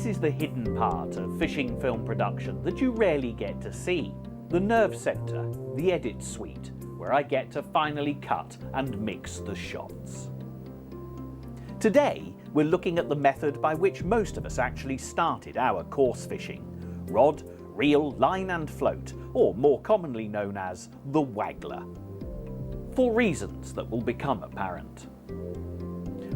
This is the hidden part of fishing film production that you rarely get to see. The nerve centre, the edit suite, where I get to finally cut and mix the shots. Today, we're looking at the method by which most of us actually started our coarse fishing. Rod, reel, line and float, or more commonly known as the Waggler. For reasons that will become apparent.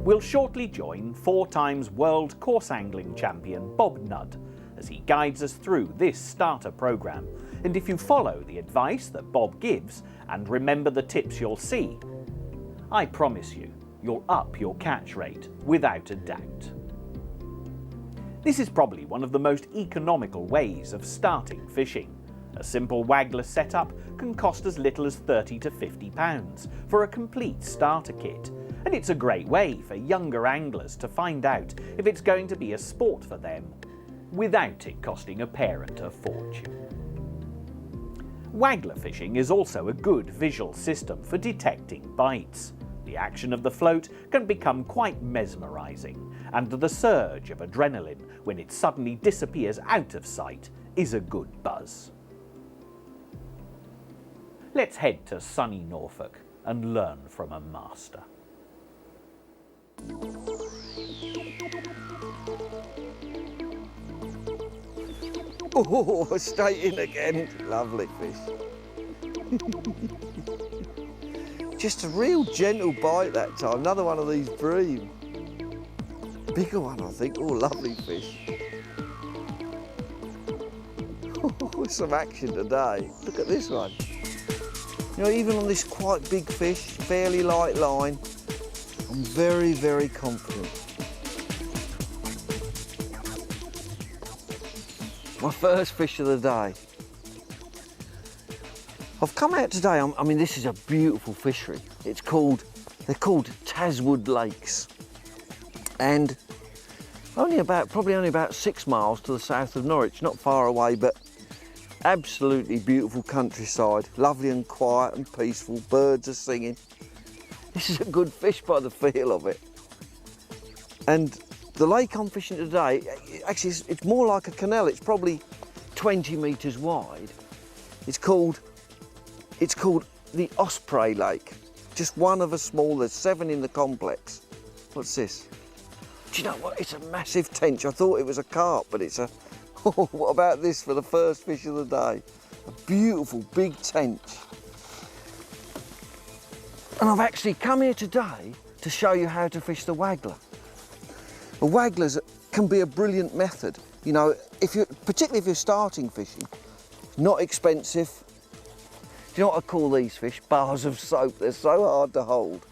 We'll shortly join 4-time world coarse angling champion Bob Nudd as he guides us through this starter programme. And if you follow the advice that Bob gives and remember the tips you'll see, I promise you'll up your catch rate without a doubt. This is probably one of the most economical ways of starting fishing. A simple Waggler setup can cost as little as £30 to £50 for a complete starter kit, and it's a great way for younger anglers to find out if it's going to be a sport for them without it costing a parent a fortune. Waggler fishing is also a good visual system for detecting bites. The action of the float can become quite mesmerising, and the surge of adrenaline when it suddenly disappears out of sight is a good buzz. Let's head to sunny Norfolk and learn from a master. Oh, straight in again. Lovely fish. Just a real gentle bite that time. Another one of these bream. Bigger one, I think. Oh, lovely fish. Oh, some action today. Look at this one. You know, even on this quite big fish, fairly light line, I'm very, very confident. My first fish of the day. I've come out today, I mean, this is a beautiful fishery. They're called Taswood Lakes. And probably only about 6 miles to the south of Norwich, not far away, but absolutely beautiful countryside, lovely and quiet and peaceful, birds are singing. This is a good fish by the feel of it. And the lake I'm fishing today, actually it's more like a canal, it's probably 20 metres wide. It's called the Osprey Lake, just one of a small, there's 7 in the complex. What's this? Do you know what, it's a massive tench. I thought it was a carp, but it's a, oh, what about this for the first fish of the day? A beautiful big tench. And I've actually come here today to show you how to fish the Waggler. The Wagglers can be a brilliant method. You know, particularly if you're starting fishing, not expensive. Do you know what I call these fish? Bars of soap. They're so hard to hold.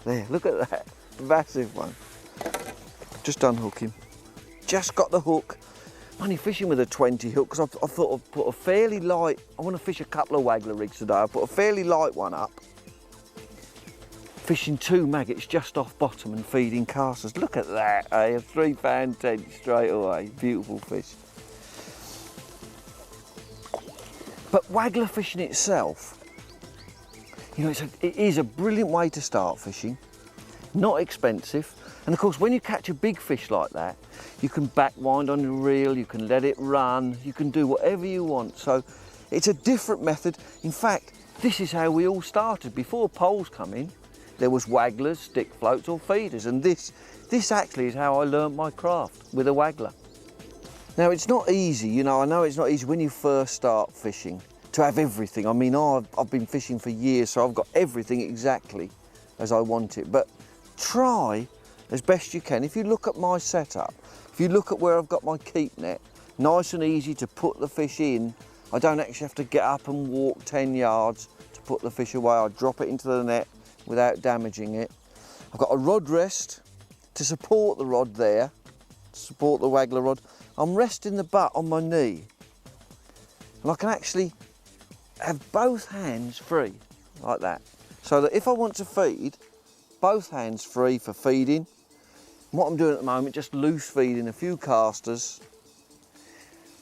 There, look at that, massive one. Just unhook him. Just got the hook. I'm only fishing with a 20 hook because I thought I'd put a fairly light, I want to fish a couple of Waggler rigs today. I put a fairly light one up. Fishing 2 maggots just off bottom and feeding casters. Look at that, eh? A 3-pound tench straight away. Beautiful fish. But Waggler fishing itself, you know, it is a brilliant way to start fishing. Not expensive. And of course, when you catch a big fish like that, you can backwind on your reel, you can let it run, you can do whatever you want. So it's a different method. In fact, this is how we all started. Before poles come in, there was Wagglers, stick floats or feeders. And this actually is how I learnt my craft, with a Waggler. Now, it's not easy, you know, I know it's not easy when you first start fishing to have everything. I mean, I've been fishing for years, so I've got everything exactly as I want it. But try as best you can. If you look at my setup, if you look at where I've got my keep net, nice and easy to put the fish in. I don't actually have to get up and walk 10 yards to put the fish away. I drop it into the net without damaging it. I've got a rod rest to support the rod there, to support the Waggler rod. I'm resting the butt on my knee, and I can actually have both hands free, like that. So that if I want to feed, both hands free for feeding. And what I'm doing at the moment, just loose feeding a few casters.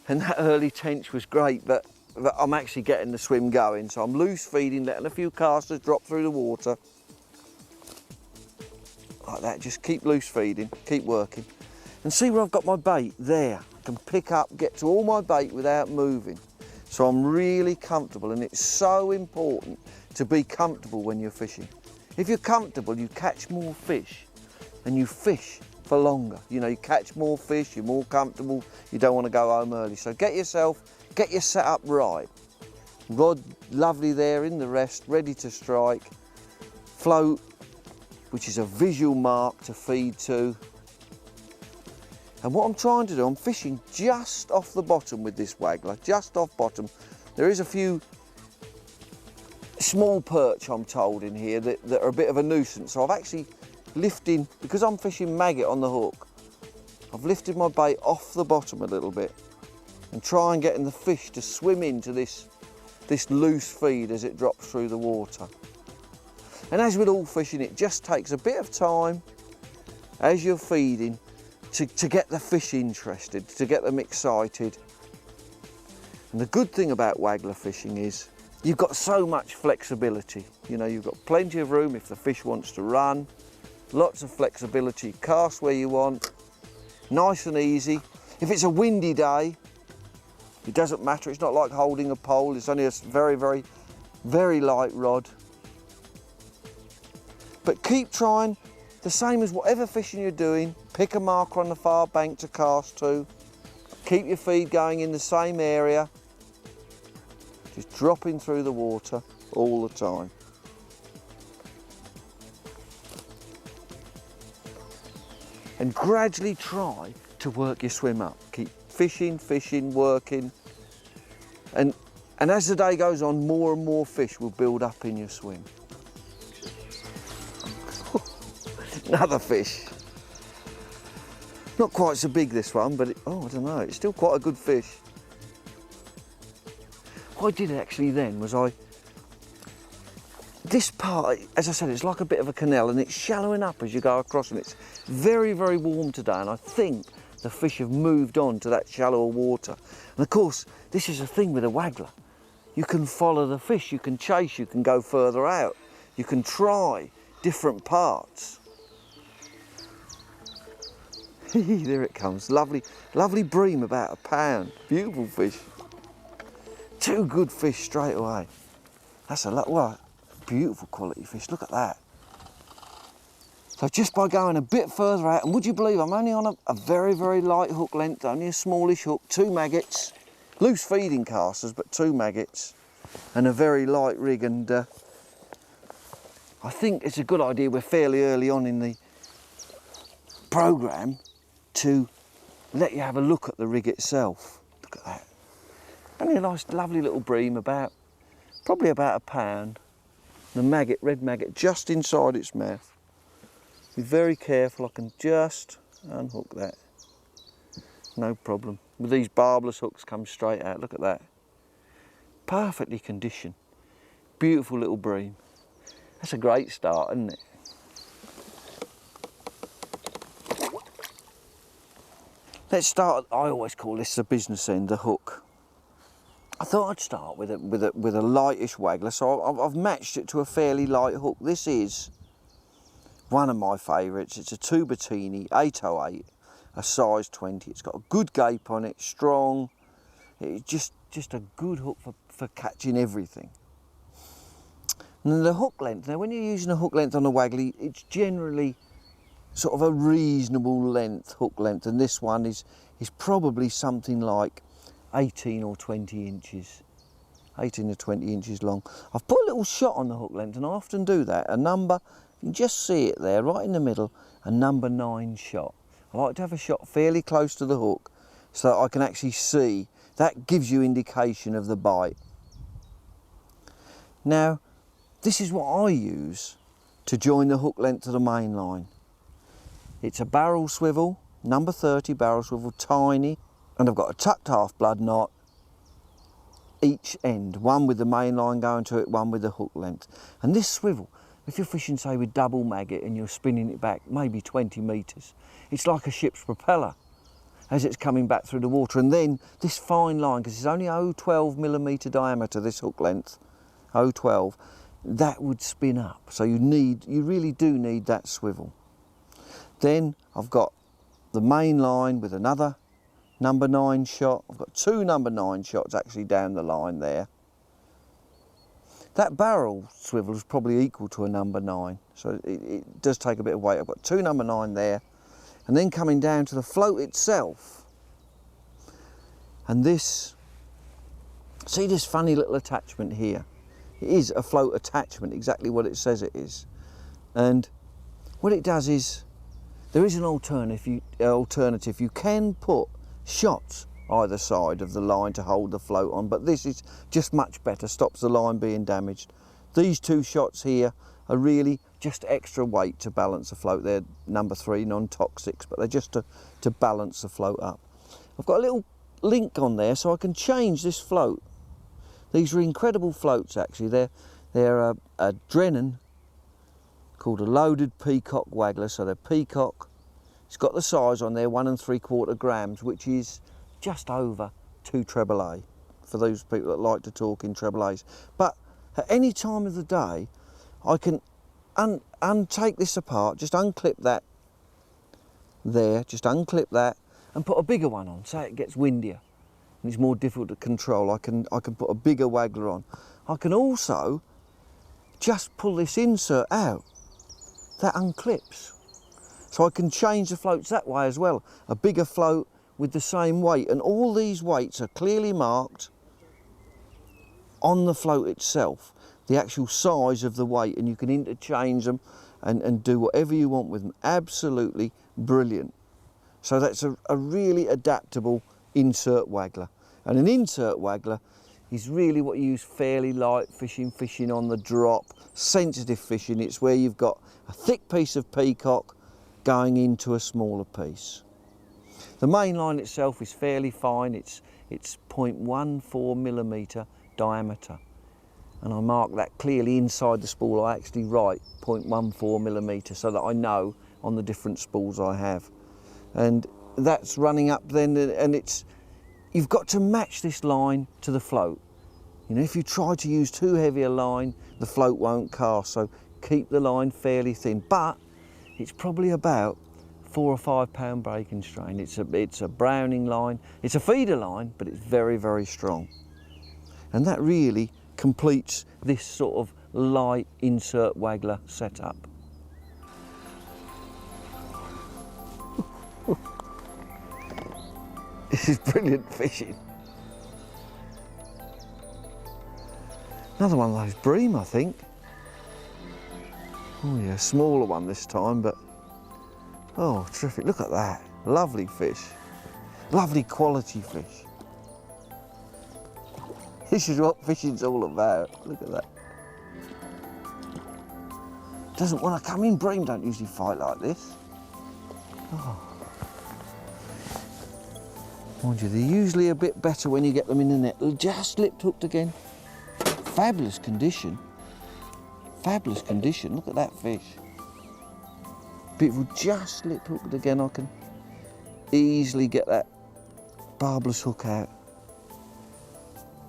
And that early tench was great, but I'm actually getting the swim going. So I'm loose feeding, letting a few casters drop through the water. Like that, just keep loose feeding, keep working. And see where I've got my bait? There. I can pick up, get to all my bait without moving. So I'm really comfortable, and it's so important to be comfortable when you're fishing. If you're comfortable, you catch more fish and you fish for longer. You know, you catch more fish, you're more comfortable, you don't want to go home early. So get your setup right. Rod lovely there in the rest, ready to strike. Float, which is a visual mark to feed to. And what I'm trying to do, I'm fishing just off the bottom with this Waggler, just off bottom. There is a few small perch, I'm told, in here that are a bit of a nuisance. So I've actually lifting, because I'm fishing maggot on the hook, I've lifted my bait off the bottom a little bit and try and getting the fish to swim into this loose feed as it drops through the water. And as with all fishing, it just takes a bit of time as you're feeding to get the fish interested, to get them excited. And the good thing about Waggler fishing is you've got so much flexibility. You know, you've got plenty of room if the fish wants to run, lots of flexibility, cast where you want, nice and easy. If it's a windy day, it doesn't matter, it's not like holding a pole, it's only a very, very, very light rod. But keep trying, the same as whatever fishing you're doing, pick a marker on the far bank to cast to, keep your feed going in the same area, just dropping through the water all the time. And gradually try to work your swim up. Keep fishing, working. And as the day goes on, more and more fish will build up in your swim. Another fish. Not quite so big, this one, but I don't know, it's still quite a good fish. What I did actually then was this part, as I said, it's like a bit of a canal and it's shallowing up as you go across, and it's very, very warm today, and I think the fish have moved on to that shallower water. And of course, this is the thing with a Waggler. You can follow the fish, you can chase, you can go further out, you can try different parts. There it comes, lovely, lovely bream, about a pound, beautiful fish. Two good fish straight away. That's a lot, well, beautiful quality fish, look at that. So just by going a bit further out, and would you believe I'm only on a very, very light hook length, only a smallish hook, 2 maggots, loose feeding casters, but 2 maggots, and a very light rig, and I think it's a good idea, we're fairly early on in the programme, to let you have a look at the rig itself. Look at that. Only a nice, lovely little bream, probably about a pound. The maggot, red maggot, just inside its mouth. Be very careful, I can just unhook that. No problem. With these barbless hooks come straight out, look at that. Perfectly conditioned. Beautiful little bream. That's a great start, isn't it? Let's start, I always call this the business end, the hook. I thought I'd start with a lightish Waggler, so I've matched it to a fairly light hook. This is one of my favourites. It's a Tubertini 808, a size 20. It's got a good gape on it, strong. It's just a good hook for catching everything. And then the hook length, now when you're using a hook length on a Waggler, it's generally sort of a reasonable length, hook length, and this one is probably something like 18 or 20 inches, 18 or 20 inches long. I've put a little shot on the hook length, and I often do that, a number, you can just see it there, right in the middle, a number 9 shot. I like to have a shot fairly close to the hook so that I can actually see, that gives you indication of the bite. Now, this is what I use to join the hook length to the main line. It's a barrel swivel, number 30 barrel swivel, tiny, and I've got a tucked half blood knot each end, one with the main line going to it, one with the hook length. And this swivel, if you're fishing, say, with double maggot and you're spinning it back maybe 20 metres, it's like a ship's propeller as it's coming back through the water. And then this fine line, because it's only 0.12mm diameter, this hook length, 0.12, that would spin up. So you really do need that swivel. Then I've got the main line with another number 9 shot. I've got 2 number 9 shots actually down the line there. That barrel swivel is probably equal to a number 9, so it does take a bit of weight. I've got 2 number 9 there, and then coming down to the float itself. And this, see this funny little attachment here? It is a float attachment, exactly what it says it is. And what it does is, there is an alternative. You can put shots either side of the line to hold the float on, but this is just much better, stops the line being damaged. These 2 shots here are really just extra weight to balance the float. They're number 3 non-toxics, but they're just to balance the float up. I've got a little link on there so I can change this float. These are incredible floats actually. They're a Drennan called a loaded peacock waggler, so they're peacock. It's got the size on there, 1 3/4 grams, which is just over 2 treble A, for those people that like to talk in treble A's. But at any time of the day, I can untake this apart, just unclip that there, just unclip that, and put a bigger one on, so it gets windier and it's more difficult to control. I can put a bigger waggler on. I can also just pull this insert out, that unclips. So I can change the floats that way as well. A bigger float with the same weight, and all these weights are clearly marked on the float itself, the actual size of the weight, and you can interchange them and do whatever you want with them. Absolutely brilliant. So that's a really adaptable insert waggler. And an insert waggler is really what you use fairly light fishing, fishing on the drop, sensitive fishing. It's where you've got a thick piece of peacock going into a smaller piece. The main line itself is fairly fine. It's 0.14 millimetre diameter, and I mark that clearly inside the spool. I actually write 0.14 millimetre so that I know on the different spools I have. And that's running up then, and you've got to match this line to the float. You know, if you try to use too heavy a line, the float won't cast, so keep the line fairly thin. But it's probably about 4 or 5 pound breaking strain. It's a Browning line. It's a feeder line, but it's very, very strong. And that really completes this sort of light insert waggler setup. This is brilliant fishing. Another one of those bream, I think. Oh yeah, smaller one this time, but oh, terrific. Look at that. Lovely fish. Lovely quality fish. This is what fishing's all about. Look at that. Doesn't want to come in. Bream don't usually fight like this. Oh. Mind you, they're usually a bit better when you get them in the net. Just lip hooked again. Fabulous condition. Fabulous condition. Look at that fish. Beautiful. Just lip hooked again. I can easily get that barbless hook out.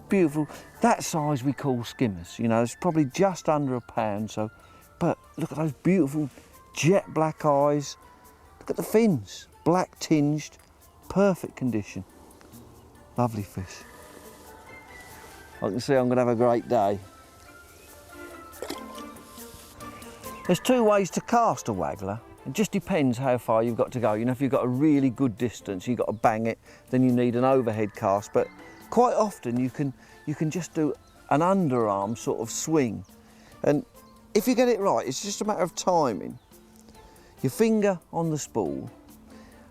Beautiful. That size we call skimmers. You know, it's probably just under a pound. So, but look at those beautiful jet black eyes. Look at the fins, black tinged, perfect condition. Lovely fish. I can see I'm going to have a great day. There's 2 ways to cast a waggler. It just depends how far you've got to go. You know, if you've got a really good distance, you've got to bang it, then you need an overhead cast. But quite often you can just do an underarm sort of swing. And if you get it right, it's just a matter of timing. Your finger on the spool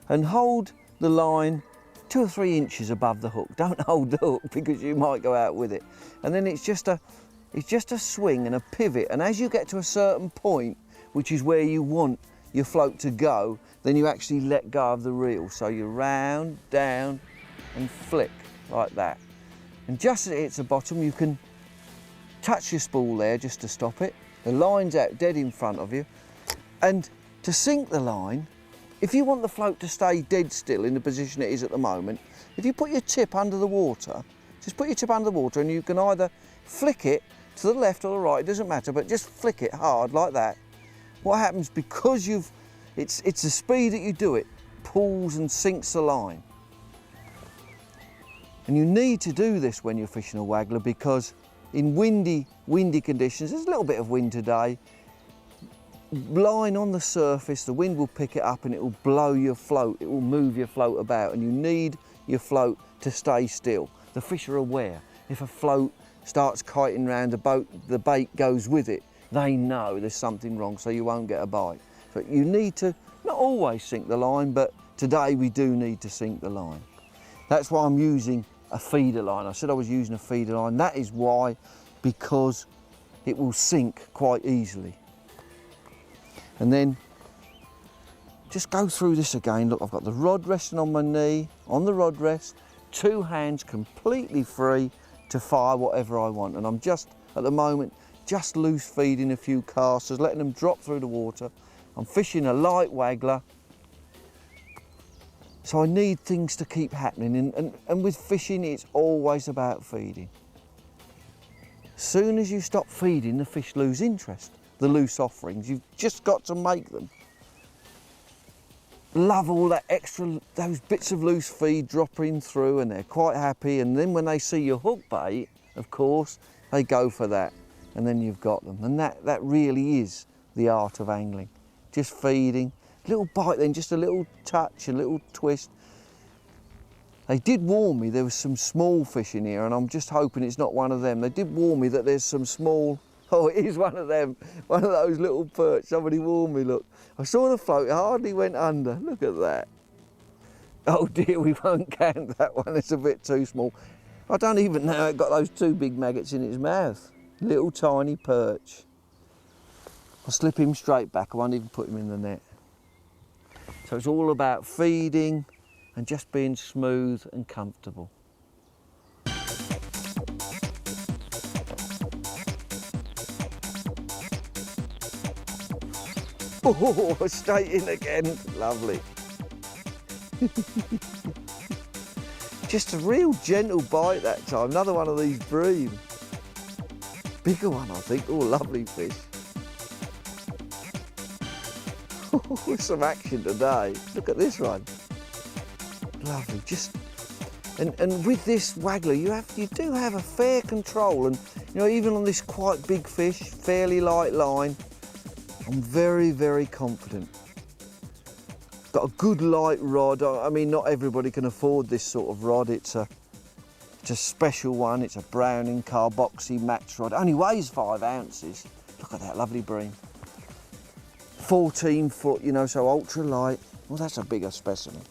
and hold the line 2 or 3 inches above the hook. Don't hold the hook because you might go out with it. And then it's just a swing and a pivot. And as you get to a certain point, which is where you want your float to go, then you actually let go of the reel. So you round, down and flick like that. And just as it hits the bottom, you can touch your spool there just to stop it. The line's out dead in front of you. And to sink the line, if you want the float to stay dead still in the position it is at the moment, if you put your tip under the water, just put your tip under the water and you can either flick it to the left or the right, it doesn't matter, but just flick it hard like that. What happens, because it's the speed that you do it, pulls and sinks the line. And you need to do this when you're fishing a waggler, because in windy conditions, there's a little bit of wind today, line on the surface, the wind will pick it up and it will blow your float, it will move your float about, and you need your float to stay still. The fish are aware. If a float starts kiting around the bait goes with it, they know there's something wrong, so you won't get a bite. But you need to not always sink the line, but today we do need to sink the line. That's why I'm using a feeder line. I said I was using a feeder line. That is why, because it will sink quite easily. And then just go through this again. Look, I've got the rod resting on my knee, on the rod rest, 2 hands completely free to fire whatever I want. And I'm just, at the moment, just loose feeding a few casters, letting them drop through the water. I'm fishing a light waggler, so I need things to keep happening. And with fishing, it's always about feeding. As soon as you stop feeding, the fish lose interest. The loose offerings, you've just got to make them. Love all that extra, those bits of loose feed dropping through, and they're quite happy. And then when they see your hook bait, of course, they go for that, and then you've got them. And that really is the art of angling. Just feeding, little bite then, just a little touch, a little twist. They did warn me there was some small fish in here, and I'm just hoping it's not one of them. They did warn me that there's some small, oh, it is one of them, one of those little perch. Somebody warned me, look. I saw the float, it hardly went under. Look at that. Oh dear, we won't count that one, it's a bit too small. I don't even know it got those 2 big maggots in its mouth. Little tiny perch. I'll slip him straight back, I won't even put him in the net. So it's all about feeding and just being smooth and comfortable. Oh, straight in again, lovely. Just a real gentle bite that time, another one of these bream. Bigger one, I think. Oh, lovely fish. Some action today. Look at this one. Lovely, just, and with this waggler, you do have a fair control, and you know, even on this quite big fish, fairly light line, I'm very, very confident. Got a good light rod. I mean, not everybody can afford this sort of rod. It's a special one. It's a Browning carboxy match rod. It only weighs 5 ounces. Look at that lovely bream. 14 foot, you know, so ultra light. Well, that's a bigger specimen.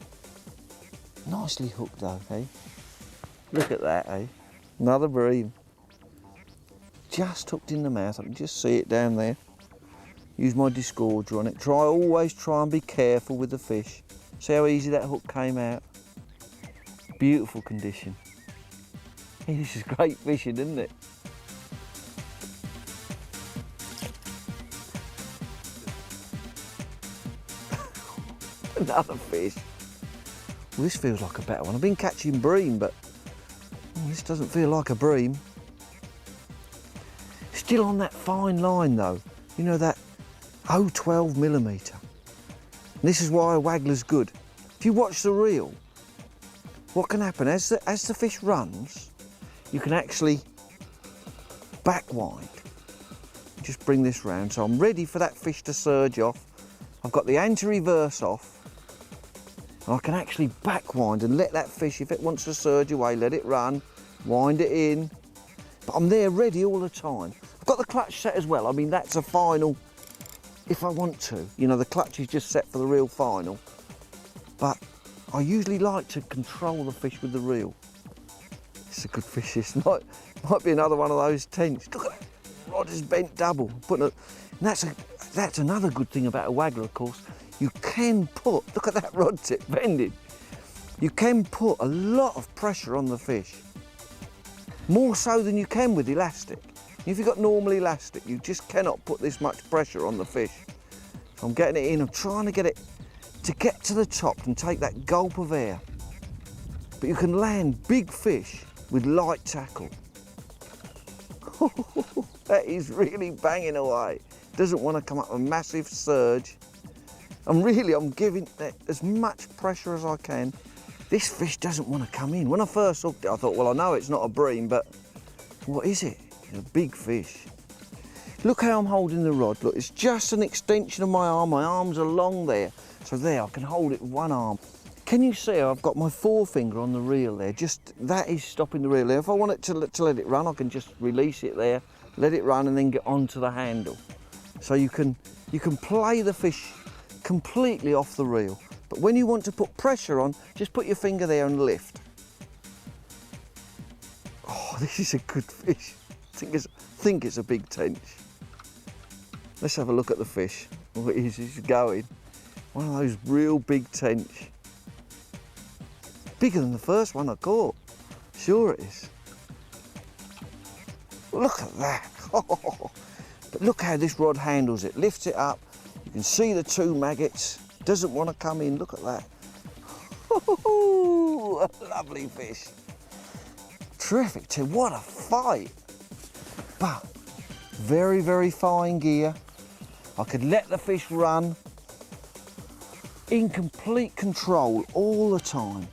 Nicely hooked though, eh? Look at that, eh? Another bream. Just hooked in the mouth. I can just see it down there. Use my disgorger on it. Always try and be careful with the fish. See how easy that hook came out? Beautiful condition. Hey, this is great fishing, isn't it? Another fish. Well, this feels like a better one. I've been catching bream, but this doesn't feel like a bream. Still on that fine line though. You know, that 0.12 millimetre. And this is why a waggler's good. If you watch the reel, what can happen, as the fish runs, you can actually back wind. Just bring this round, so I'm ready for that fish to surge off. I've got the anti-reverse off, and I can actually back wind and let that fish, if it wants to surge away, let it run, wind it in. But I'm there ready all the time. I've got the clutch set as well. I mean, that's a final if I want to. You know, the clutch is just set for the real final. But I usually like to control the fish with the reel. It's a good fish. This might be another one of those tench. Look at that, rod is bent double. And that's another good thing about a waggler, of course. You can put, look at that rod tip bending. You can put a lot of pressure on the fish. More so than you can with elastic. If you've got normal elastic, you just cannot put this much pressure on the fish. So I'm getting it in, I'm trying to get it to get to the top and take that gulp of air. But you can land big fish with light tackle. That is really banging away. Doesn't want to come up a massive surge. And really, I'm giving it as much pressure as I can. This fish doesn't want to come in. When I first hooked it, I thought, well, I know it's not a bream, but what is it? It's a big fish. Look how I'm holding the rod. Look, it's just an extension of my arm. My arm's along there. So there, I can hold it with one arm. Can you see I've got my forefinger on the reel there? Just, that is stopping the reel there. If I want it to let it run, I can just release it there, let it run, and then get onto the handle. So you can play the fish completely off the reel. But when you want to put pressure on, just put your finger there and lift. Oh, this is a good fish. I think it's a big tench. Let's have a look at the fish. Oh, he's going. One of those real big tench. Bigger than the first one I caught. Sure it is. Look at that. But look how this rod handles it. Lifts it up. You can see the two maggots. Doesn't want to come in. Look at that. A lovely fish. Terrific, Tim. What a fight. But very, very fine gear. I could let the fish run in complete control all the time.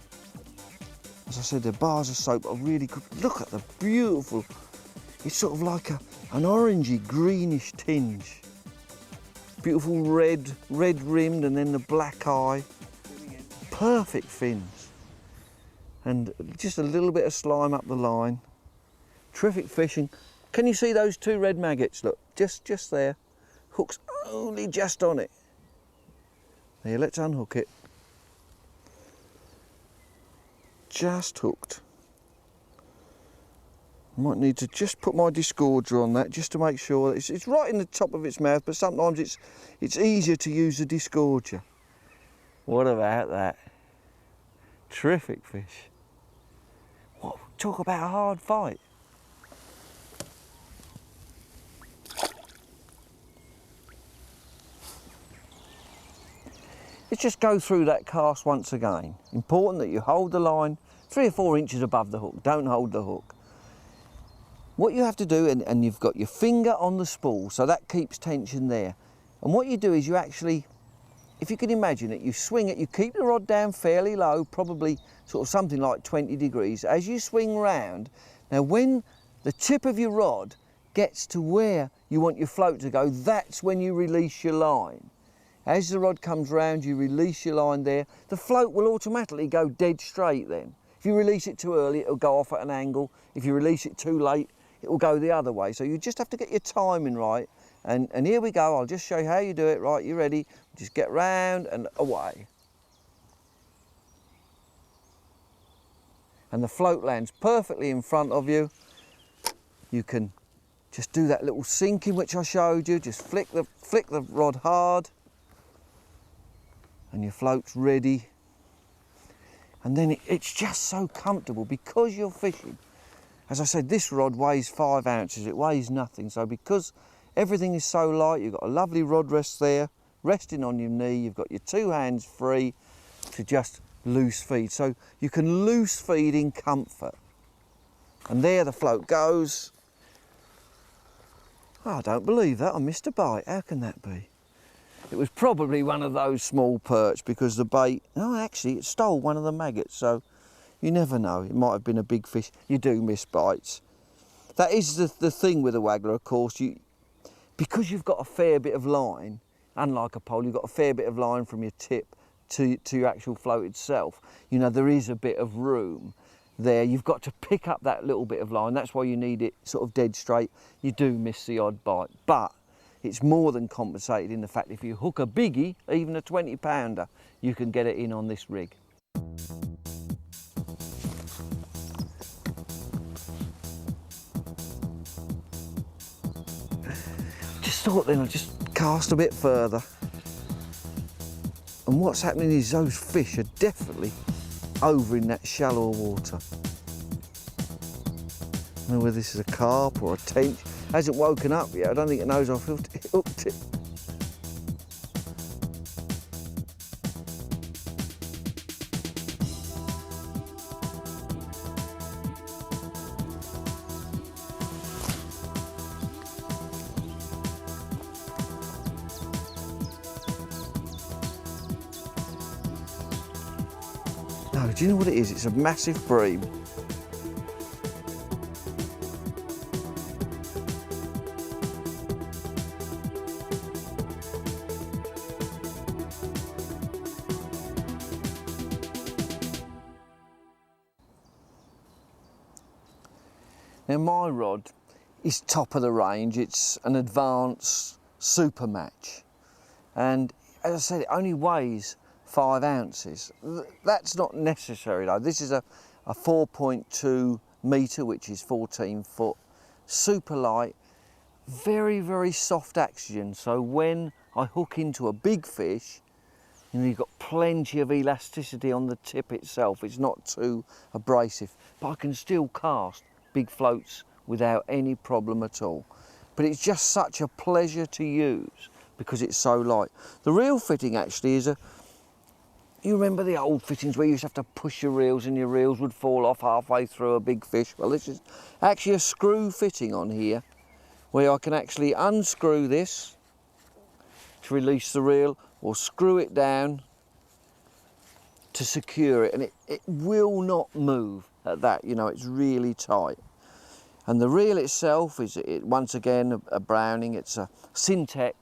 As I said, the bars of soap are really good. Look at the beautiful, it's sort of like an orangey, greenish tinge. Beautiful red rimmed, and then the black eye. Perfect fins. And just a little bit of slime up the line. Terrific fishing. Can you see those two red maggots? Look, just there. Hook's only just on it. There, let's unhook it. Just hooked. Might need to just put my disgorger on that just to make sure that it's right in the top of its mouth, but sometimes it's easier to use the disgorger. What about that? Terrific fish. What, talk about a hard fight. Let's just go through that cast once again. Important that you hold the line 3 or 4 inches above the hook. Don't hold the hook. What you have to do, and you've got your finger on the spool, so that keeps tension there. And what you do is you actually, if you can imagine it, you swing it, you keep the rod down fairly low, probably sort of something like 20 degrees. As you swing round, now when the tip of your rod gets to where you want your float to go, that's when you release your line. As the rod comes round, you release your line there. The float will automatically go dead straight then. If you release it too early, it'll go off at an angle. If you release it too late, it will go the other way. So you just have to get your timing right. And here we go. I'll just show you how you do it. Right, you ready? Just get round and away. And the float lands perfectly in front of you. You can just do that little sinking which I showed you. Just flick the rod hard. And your float's ready. And then it's just so comfortable because you're fishing. As I said, this rod weighs 5 ounces, it weighs nothing. So because everything is so light, you've got a lovely rod rest there, resting on your knee, you've got your 2 hands free to just loose feed. So you can loose feed in comfort. And there the float goes. Oh, I don't believe that, I missed a bite. How can that be? It was probably one of those small perch because the bait, no, actually it stole one of the maggots, so you never know. It might have been a big fish. You do miss bites. That is the thing with a waggler, of course. Because you've got a fair bit of line, unlike a pole, you've got a fair bit of line from your tip to your actual float itself. You know, there is a bit of room there. You've got to pick up that little bit of line. That's why you need it sort of dead straight. You do miss the odd bite, but it's more than compensated in the fact if you hook a biggie, even a 20-pounder, you can get it in on this rig. Just thought then I'd just cast a bit further. And what's happening is those fish are definitely over in that shallower water. I don't know whether this is a carp or a tench. Hasn't woken up yet. I don't think it knows I've hooked it. No, do you know what it is? It's a massive bream. Now my rod is top of the range. It's an advanced super match. And as I said, it only weighs 5 ounces. That's not necessary though. This is a 4.2 metre, which is 14 foot, super light, very, very soft action. So when I hook into a big fish, you know, you've got plenty of elasticity on the tip itself. It's not too abrasive, but I can still cast big floats without any problem at all. But it's just such a pleasure to use because it's so light. The reel fitting actually is you remember the old fittings where you used to have to push your reels and your reels would fall off halfway through a big fish? Well, this is actually a screw fitting on here where I can actually unscrew this to release the reel or screw it down to secure it, and it will not move at that, you know, it's really tight. And the reel itself is, once again, a Browning. It's a Syntec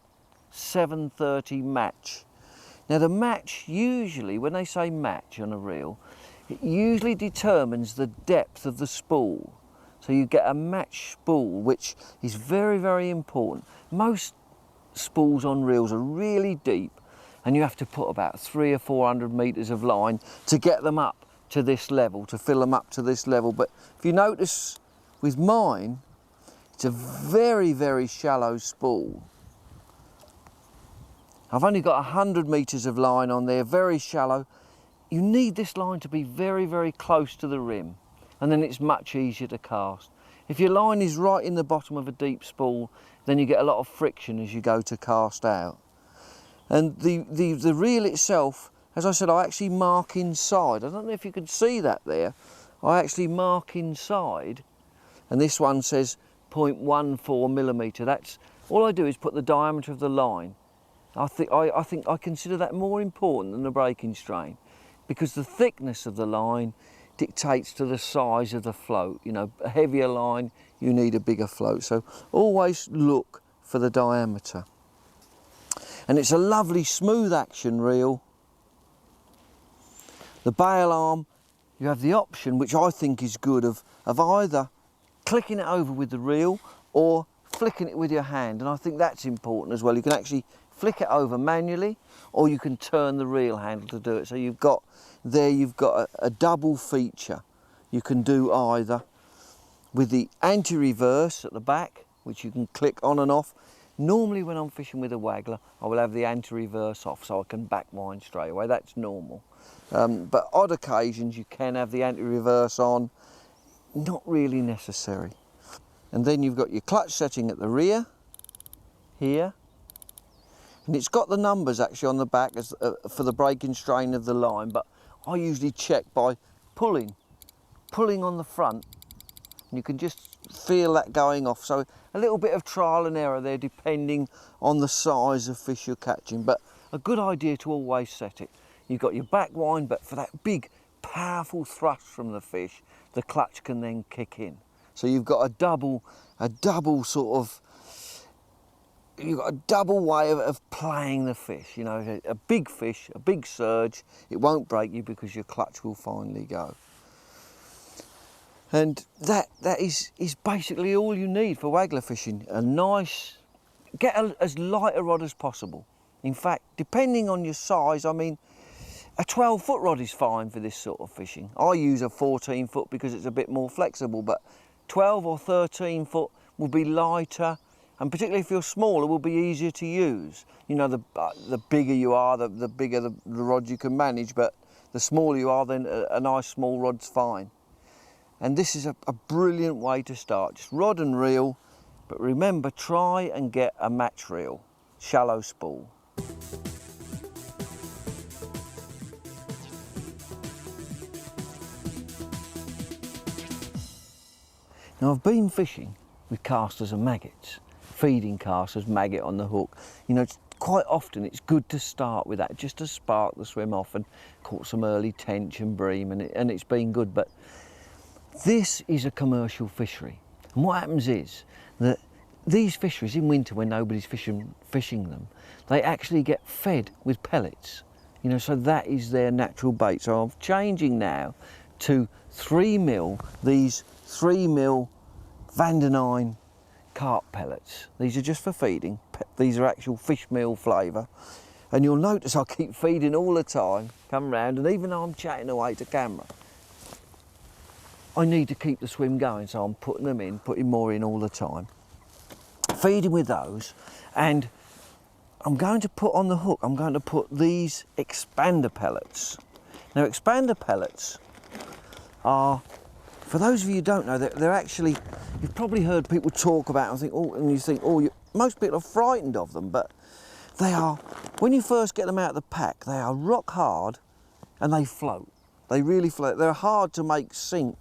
730 match. Now the match, usually, when they say match on a reel, it usually determines the depth of the spool. So you get a match spool, which is very, very important. Most spools on reels are really deep, and you have to put about 300 or 400 metres of line to get them up to this level, to fill them up to this level. But if you notice with mine, it's a very, very shallow spool. I've only got 100 metres of line on there, very shallow. You need this line to be very, very close to the rim, and then it's much easier to cast. If your line is right in the bottom of a deep spool, then you get a lot of friction as you go to cast out. And the reel itself, as I said, I actually mark inside. I don't know if you can see that there. I actually mark inside, and this one says 0.14 millimetre. That's all I do is put the diameter of the line. I consider that more important than the breaking strain, because the thickness of the line dictates to the size of the float. You know, a heavier line, you need a bigger float. So always look for the diameter. And it's a lovely smooth action reel. The bail arm, you have the option, which I think is good, of either clicking it over with the reel or flicking it with your hand, and I think that's important as well. You can actually flick it over manually, or you can turn the reel handle to do it. So you've got a double feature. You can do either with the anti-reverse at the back, which you can click on and off. Normally when I'm fishing with a Waggler, I will have the anti-reverse off so I can back wind straight away. That's normal. But odd occasions you can have the anti-reverse on. Not really necessary. And then you've got your clutch setting at the rear, here. And it's got the numbers actually on the back as, for the breaking strain of the line, but I usually check by pulling on the front. And you can just feel that going off. So a little bit of trial and error there depending on the size of fish you're catching, but a good idea to always set it. You've got your back wind, but for that big powerful thrust from the fish, the clutch can then kick in. So you've got a double sort of, you've got a double way of playing the fish. You know, a big fish, a big surge, it won't break you because your clutch will finally go. And that is basically all you need for Waggler fishing. A nice, get as light a rod as possible. In fact, depending on your size, I mean, a 12-foot rod is fine for this sort of fishing. I use a 14-foot because it's a bit more flexible, but 12 or 13-foot will be lighter, and particularly if you're smaller, will be easier to use. You know, the bigger you are, the bigger the rod you can manage, but the smaller you are, then a nice small rod's fine. And this is a brilliant way to start. Just rod and reel, but remember, try and get a match reel, shallow spool. Now I've been fishing with casters and maggots, feeding casters, maggot on the hook. You know, it's quite often it's good to start with that, just to spark the swim off, and caught some early tench and bream, and it's been good. But this is a commercial fishery, and what happens is that these fisheries in winter, when nobody's fishing them, they actually get fed with pellets, you know, so that is their natural bait. So I'm changing now to 3mm, these 3mm Vandenine carp pellets. These are just for feeding. These are actual fish meal flavour. And you'll notice I keep feeding all the time, come round, and even though I'm chatting away to camera, I need to keep the swim going, so I'm putting them in, putting more in all the time. Feeding with those, and I'm going to put on the hook, I'm going to put these expander pellets. Now expander pellets are, for those of you who don't know, they're actually, you've probably heard people talk about them, and you think, oh, most people are frightened of them, but they are, when you first get them out of the pack, they are rock hard and they float. They really float. They're hard to make sink,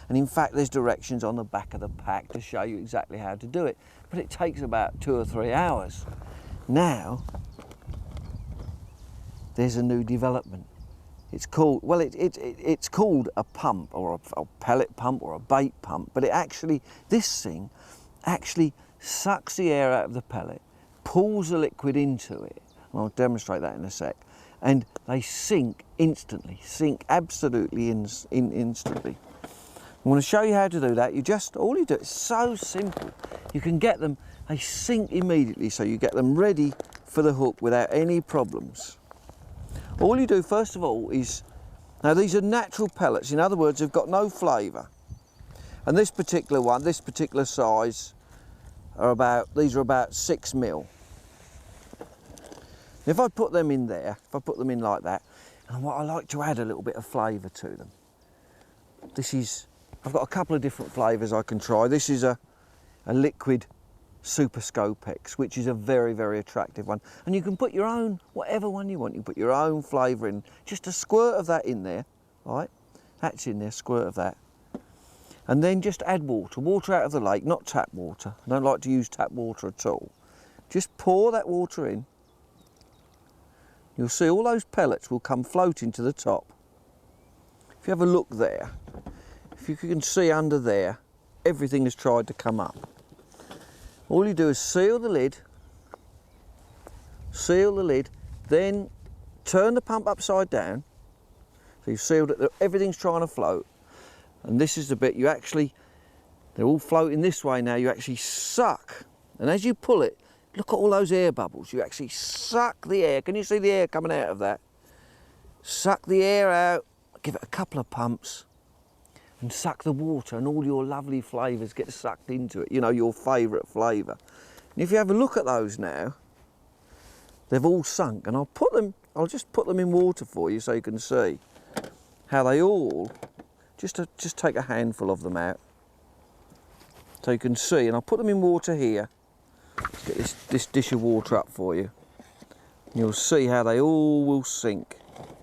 and in fact there's directions on the back of the pack to show you exactly how to do it, but it takes about 2 or 3 hours. Now there's a new development. It's called, well, it's called a pump, or a pellet pump, or a bait pump, but it actually, this thing actually sucks the air out of the pellet, pulls the liquid into it, and I'll demonstrate that in a sec, and they sink instantly, sink absolutely instantly. I want to show you how to do that. All you do, it's so simple. You can get them, they sink immediately, so you get them ready for the hook without any problems. All you do first of all is, now these are natural pellets, in other words they've got no flavour. And this particular one, this particular size, these are about 6mm. If I put them in there, if I put them in like that, and what I like to add a little bit of flavour to them. I've got a couple of different flavours I can try. This is a liquid Super Scopex, which is a very, very attractive one. And you can put your own, whatever one you want, you put your own flavour in. Just a squirt of that in there, right? That's in there, squirt of that. And then just add water out of the lake, not tap water. I don't like to use tap water at all. Just pour that water in. You'll see all those pellets will come floating to the top. If you have a look there, if you can see under there, everything has tried to come up. All you do is seal the lid, then turn the pump upside down. So you've sealed it, everything's trying to float. And this is the bit they're all floating this way now, you actually suck. And as you pull it, look at all those air bubbles. You actually suck the air. Can you see the air coming out of that? Suck the air out, give it a couple of pumps, and suck the water, and all your lovely flavours get sucked into it, you know, your favourite flavour. And if you have a look at those now, they've all sunk, and I'll just put them in water for you so you can see how they all, just take a handful of them out so you can see, and I'll put them in water here. Let's get this dish of water up for you. And you'll see how they all will sink,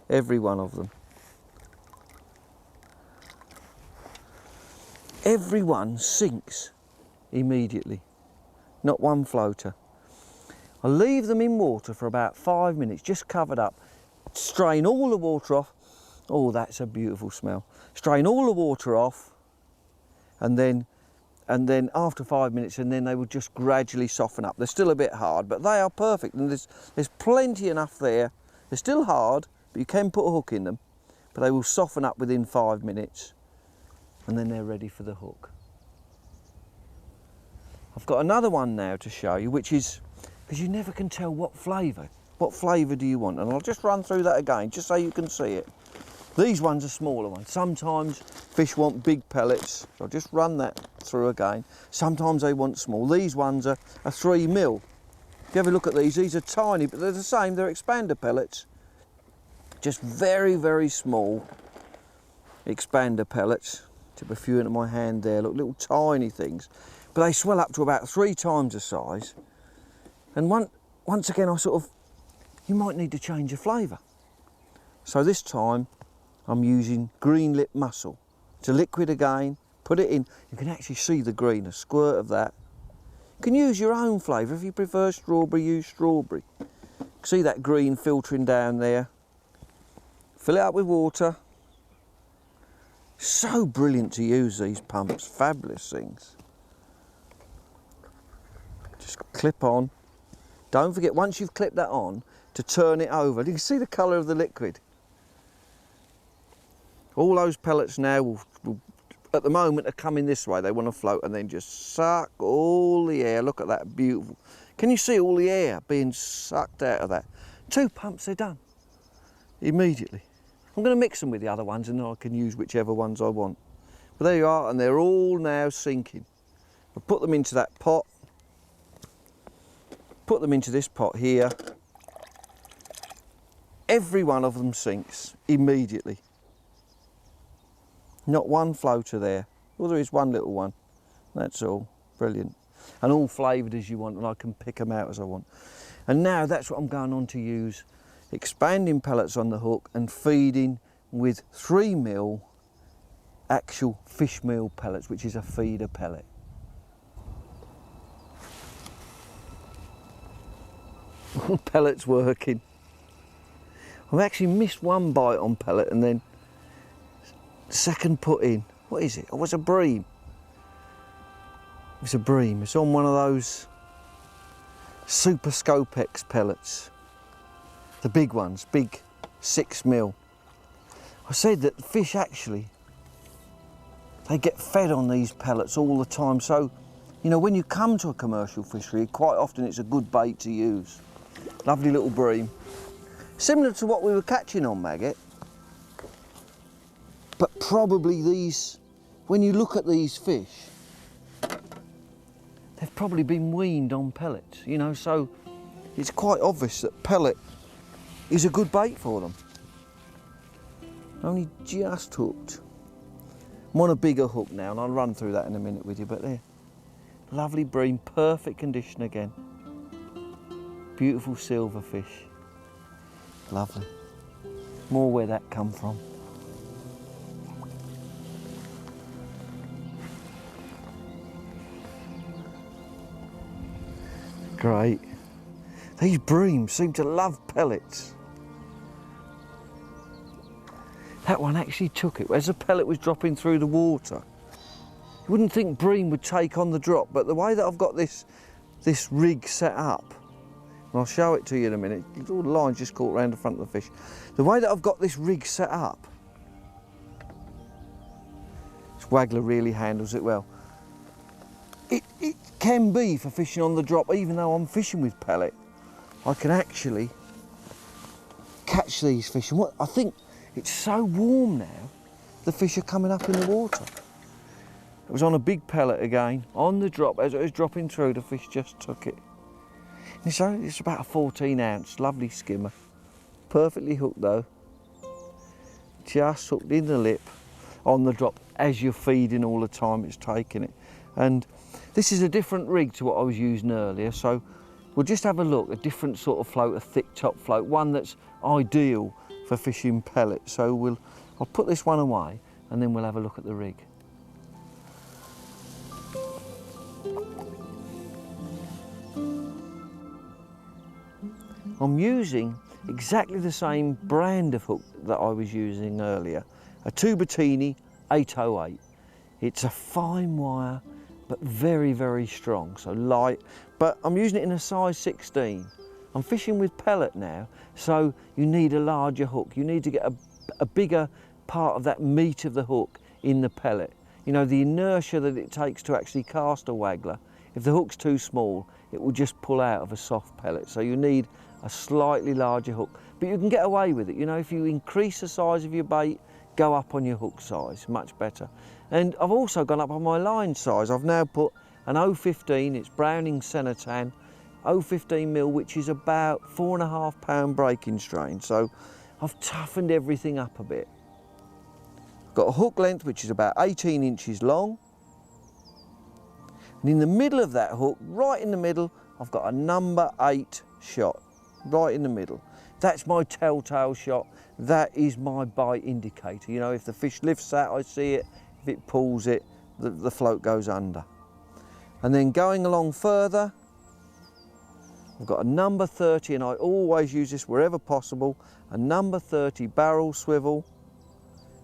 every one of them. Every one sinks immediately, not one floater. I'll leave them in water for about 5 minutes, just covered up. Strain all the water off. Oh, that's a beautiful smell. Strain all the water off, and then after 5 minutes, and then they will just gradually soften up. They're still a bit hard, but they are perfect, and there's plenty enough there. They're still hard, but you can put a hook in them, but they will soften up within 5 minutes. And then they're ready for the hook. I've got another one now to show you, which is, because you never can tell what flavour do you want, and I'll just run through that again just so you can see it. These ones are smaller ones. Sometimes fish want big pellets, so I'll just run that through again. Sometimes they want small. These ones are 3mm. If you have a look at these are tiny, but they're the same, they're expander pellets. Just very, very small expander pellets. Tip a few into my hand there, look, little tiny things. But they swell up to about 3 times the size. And once again, you might need to change your flavour. So this time, I'm using green lip mussel. It's a liquid again, put it in. You can actually see the green, a squirt of that. You can use your own flavour. If you prefer strawberry, use strawberry. See that green filtering down there? Fill it up with water. So brilliant to use these pumps, fabulous things. Just clip on. Don't forget, once you've clipped that on, to turn it over. You can see the colour of the liquid. All those pellets now will, at the moment, are coming this way. They want to float and then just suck all the air. Look at that, beautiful. Can you see all the air being sucked out of that? 2 pumps, they're done. Immediately. I'm going to mix them with the other ones and then I can use whichever ones I want. But there you are, and they're all now sinking. I'll put them into that pot. Put them into this pot here. Every one of them sinks immediately. Not one floater there. Well, there is one little one. That's all. Brilliant. And all flavoured as you want, and I can pick them out as I want. And now that's what I'm going on to use. Expanding pellets on the hook and feeding with 3mm actual fish meal pellets, which is a feeder pellet. Pellets working. I've actually missed one bite on pellet and then second put in. What is it? Oh, it's a bream. It's a bream. It's on one of those Super Scopex pellets. The big ones, big 6mm. I said that fish actually, they get fed on these pellets all the time. So, you know, when you come to a commercial fishery, quite often it's a good bait to use. Lovely little bream. Similar to what we were catching on maggot. But probably these, when you look at these fish, they've probably been weaned on pellets, you know, so it's quite obvious that pellet is a good bait for them. Only just hooked. I'm on a bigger hook now, and I'll run through that in a minute with you, but there. Lovely bream, perfect condition again. Beautiful silverfish. Lovely. More where that come from. Great. These breams seem to love pellets. That one actually took it as the pellet was dropping through the water. You wouldn't think bream would take on the drop, but the way that I've got this rig set up, and I'll show it to you in a minute, all the lines just caught around the front of the fish. The way that I've got this rig set up, this Waggler really handles it well. It can be for fishing on the drop, even though I'm fishing with pellet. I can actually catch these fish. And what I think, it's so warm now, the fish are coming up in the water. It was on a big pellet again, on the drop. As it was dropping through, the fish just took it. And so it's about a 14-ounce, lovely skimmer. Perfectly hooked though. Just hooked in the lip, on the drop. As you're feeding all the time, it's taking it. And this is a different rig to what I was using earlier, so we'll just have a look, a different sort of float, a thick top float, one that's ideal for fishing pellets. So I'll put this one away and then we'll have a look at the rig. I'm using exactly the same brand of hook that I was using earlier, a Tubertini 808. It's a fine wire, but very, very strong, so light, but I'm using it in a size 16. I'm fishing with pellet now, so you need a larger hook. You need to get a bigger part of that meat of the hook in the pellet. You know, the inertia that it takes to actually cast a Waggler, if the hook's too small, it will just pull out of a soft pellet. So you need a slightly larger hook, but you can get away with it. You know, if you increase the size of your bait, go up on your hook size, much better. And I've also gone up on my line size. I've now put an 015, it's Browning Senatan, 015mm, which is about 4.5 pound breaking strain. So I've toughened everything up a bit. Got a hook length which is about 18 inches long. And in the middle of that hook, right in the middle, I've got a number 8 shot, right in the middle. That's my telltale shot. That is my bite indicator. You know, if the fish lifts that, I see it. If it pulls it, the float goes under. And then going along further, I've got a number 30, and I always use this wherever possible, a number 30 barrel swivel,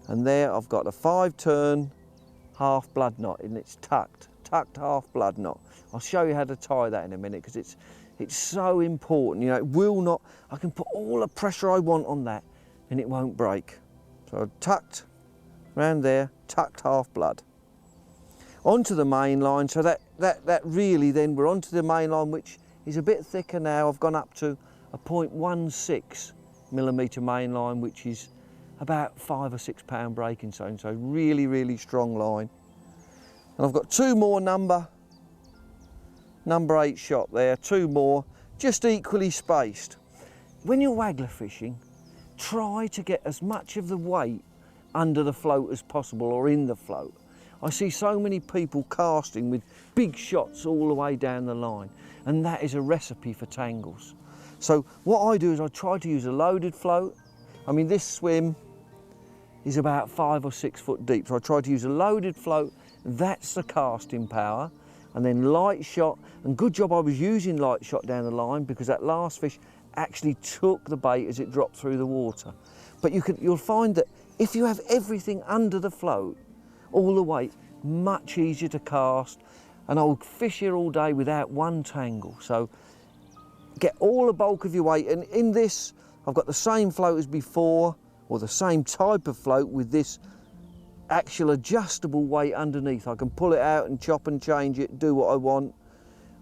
and there I've got a 5-turn half blood knot, and it's tucked half blood knot. I'll show you how to tie that in a minute, because it's so important. You know, it will not, I can put all the pressure I want on that and it won't break. So I've tucked around there, tucked half blood. Onto the main line, so that really then we're onto the main line, which is a bit thicker now. I've gone up to a 0.16mm main line, which is about 5 or 6 pound breaking zone, so really, really strong line. And I've got 2 more number 8 shot there, 2 more, just equally spaced. When you're waggler fishing, try to get as much of the weight under the float as possible, or in the float. I see so many people casting with big shots all the way down the line, and that is a recipe for tangles. So what I do is I try to use a loaded float. I mean, this swim is about 5 or 6 foot deep, so I try to use a loaded float. That's the casting power. And then light shot, and good job I was using light shot down the line, because that last fish actually took the bait as it dropped through the water. But you'll find that if you have everything under the float, all the weight, much easier to cast, and I'll fish here all day without one tangle. So get all the bulk of your weight, and in this I've got the same float as before, or the same type of float with this actual adjustable weight underneath. I can pull it out and chop and change it, do what I want,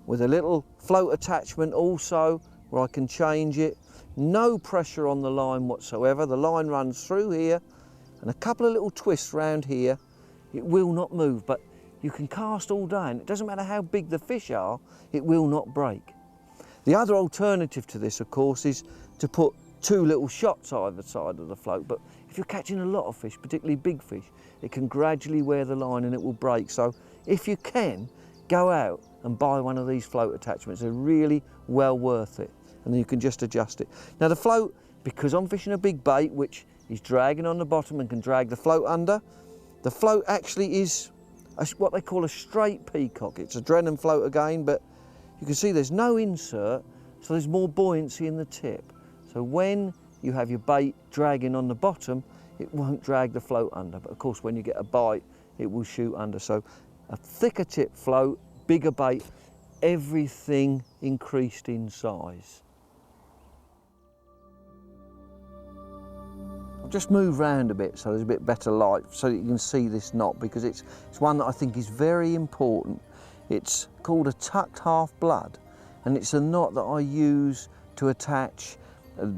with a little float attachment also where I can change it. No pressure on the line whatsoever. The line runs through here, and a couple of little twists round here. It will not move, but you can cast all day, and it doesn't matter how big the fish are, it will not break. The other alternative to this, of course, is to put 2 little shots either side of the float, but if you're catching a lot of fish, particularly big fish, it can gradually wear the line and it will break. So if you can, go out and buy one of these float attachments. They're really well worth it, and then you can just adjust it. Now the float, because I'm fishing a big bait which is dragging on the bottom and can drag the float under, the float actually is what they call a straight peacock. It's a Drennan float again, but you can see there's no insert, so there's more buoyancy in the tip. So when you have your bait dragging on the bottom, it won't drag the float under. But of course, when you get a bite, it will shoot under. So a thicker tip float, bigger bait, everything increased in size. I'll just move round a bit so there's a bit better light, so that you can see this knot, because it's one that I think is very important. It's called a tucked half blood, and it's a knot that I use to attach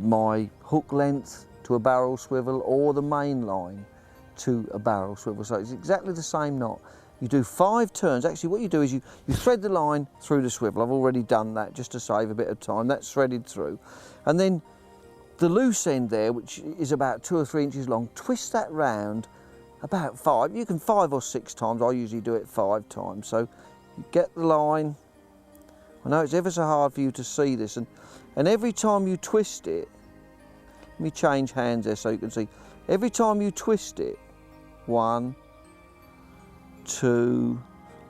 my hook length to a barrel swivel, or the main line to a barrel swivel. So it's exactly the same knot. You do 5 turns. Actually, what you do is you thread the line through the swivel. I've already done that just to save a bit of time. That's threaded through. And then the loose end there, which is about 2 or 3 inches long, twist that round about 5. You can 5 or 6 times. I usually do it 5 times. So you get the line. I know it's ever so hard for you to see this, and every time you twist it, let me change hands there so you can see. Every time you twist it, 1, 2,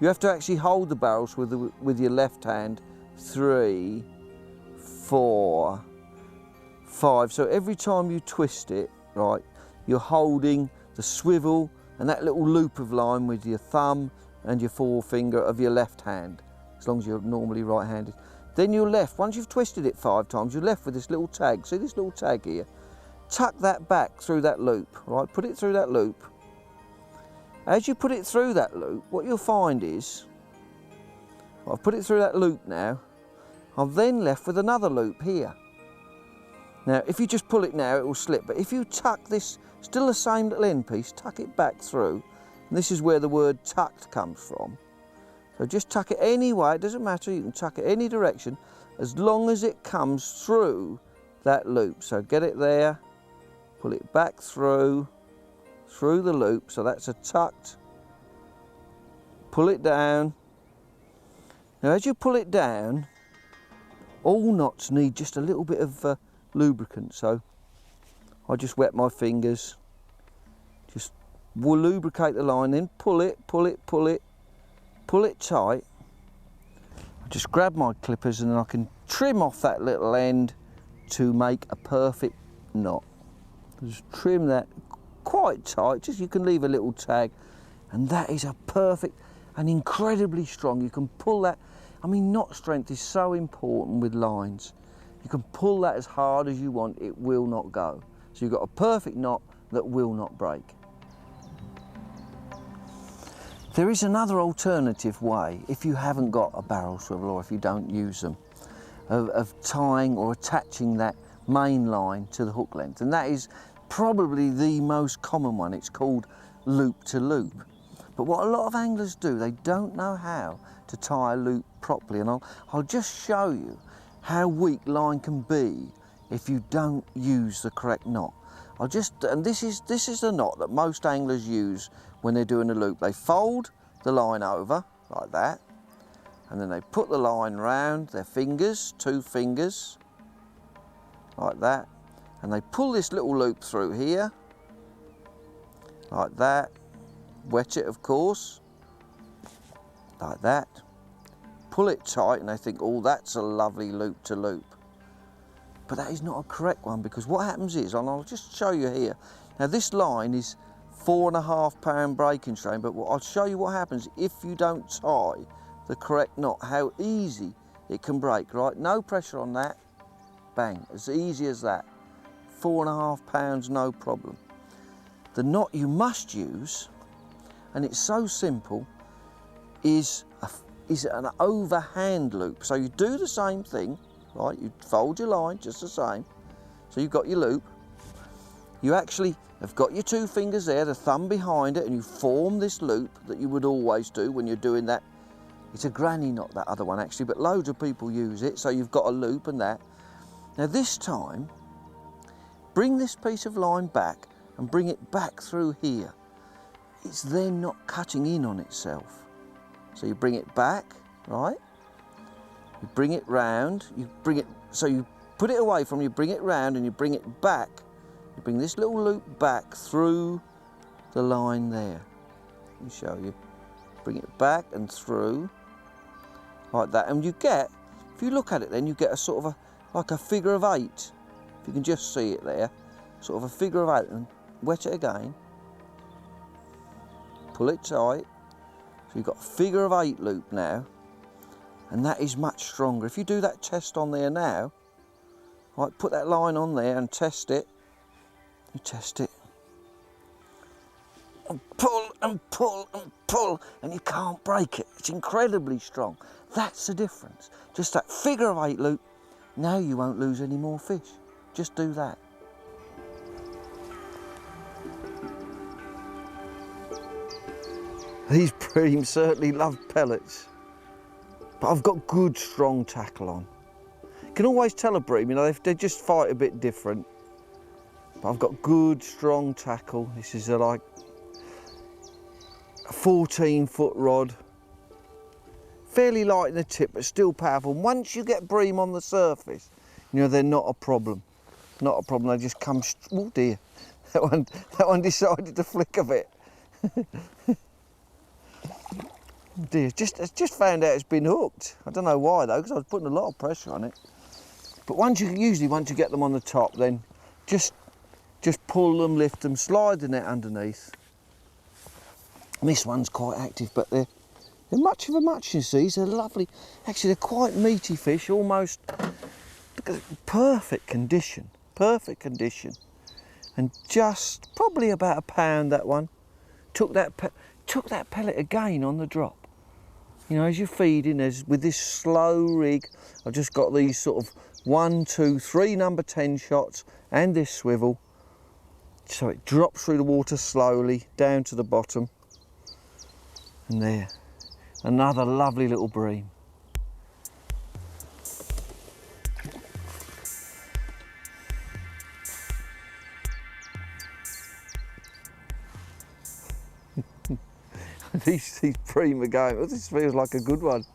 you have to actually hold the barrels with your left hand, 3, 4, 5. So every time you twist it, right, you're holding the swivel and that little loop of line with your thumb and your forefinger of your left hand, as long as you're normally right-handed. Then you're left, once you've twisted it 5 times, you're left with this little tag. See this little tag here? Tuck that back through that loop, right? Put it through that loop. As you put it through that loop, what you'll find is, I've put it through that loop now, I'm then left with another loop here. Now, if you just pull it now, it will slip, but if you tuck this, still the same little end piece, tuck it back through, and this is where the word tucked comes from. So just tuck it any way, it doesn't matter, you can tuck it any direction, as long as it comes through that loop. So get it there, pull it back through the loop, so that's a tucked, pull it down. Now as you pull it down, all knots need just a little bit of lubricant, so I just wet my fingers, just will lubricate the line, then pull it tight. I just grab my clippers and then I can trim off that little end to make a perfect knot. Just trim that quite tight, just you can leave a little tag, and that is a perfect and incredibly strong. You can pull that, I mean, knot strength is so important with lines. You can pull that as hard as you want, it will not go. So you've got a perfect knot that will not break. There is another alternative way, if you haven't got a barrel swivel or if you don't use them, of tying or attaching that main line to the hook length, and that is probably the most common one. It's called loop to loop. But what a lot of anglers do, they don't know how to tie a loop properly, and I'll just show you how weak line can be if you don't use the correct knot. And this is the knot that most anglers use when they're doing a loop. They fold the line over like that, and then they put the line round their fingers, 2 fingers, like that, and they pull this little loop through here, like that, wet it of course, like that, pull it tight, and they think, oh, that's a lovely loop to loop. But that is not a correct one, because what happens is, and I'll just show you here, now this line is 4.5 pound breaking strain, but I'll show you what happens if you don't tie the correct knot, how easy it can break, right? No pressure on that, bang, as easy as that. 4.5 pounds, no problem. The knot you must use, and it's so simple, is an overhand loop. So you do the same thing, right? You fold your line just the same. So you've got your loop. You actually have got your 2 fingers there, the thumb behind it, and you form this loop that you would always do when you're doing that. It's a granny knot, that other one actually, but loads of people use it. So you've got a loop and that. Now this time, bring this piece of line back and bring it back through here. It's then not cutting in on itself. So you bring it back, right? You bring it round, so you put it away from you, bring it round and you bring it back. You bring this little loop back through the line there. Let me show you. Bring it back and through, like that. And you get, if you look at it then, you get a sort of like a figure of 8. If you can just see it there, sort of a figure of 8, and wet it again. Pull it tight. So you've got a figure of 8 loop now, and that is much stronger. If you do that test on there now, right, put that line on there and test it. You test it. And pull and pull and pull, and you can't break it. It's incredibly strong. That's the difference. Just that figure of 8 loop. Now you won't lose any more fish. Just do that. These breams certainly love pellets, but I've got good strong tackle on. You can always tell a bream, you know, they just fight a bit different. But I've got good strong tackle. This is like a 14-foot rod, fairly light in the tip, but still powerful. And once you get bream on the surface, you know, they're not a problem. Not a problem. They just come. Oh dear, that one decided to flick a bit. Oh dear, just found out it's been hooked. I don't know why though, because I was putting a lot of pressure on it. But once you get them on the top, then just pull them, lift them, slide the net underneath. And this one's quite active, but they're much of a muchness. These are lovely. Actually, they're quite meaty fish, almost perfect condition, and just probably about a pound. That one took that pellet again on the drop. You know, as you're feeding, with this slow rig, I've just got these sort of 1, 2, 3 number 10 shots and this swivel. So it drops through the water slowly down to the bottom. And there, another lovely little bream. these bream are going, oh, this feels like a good one.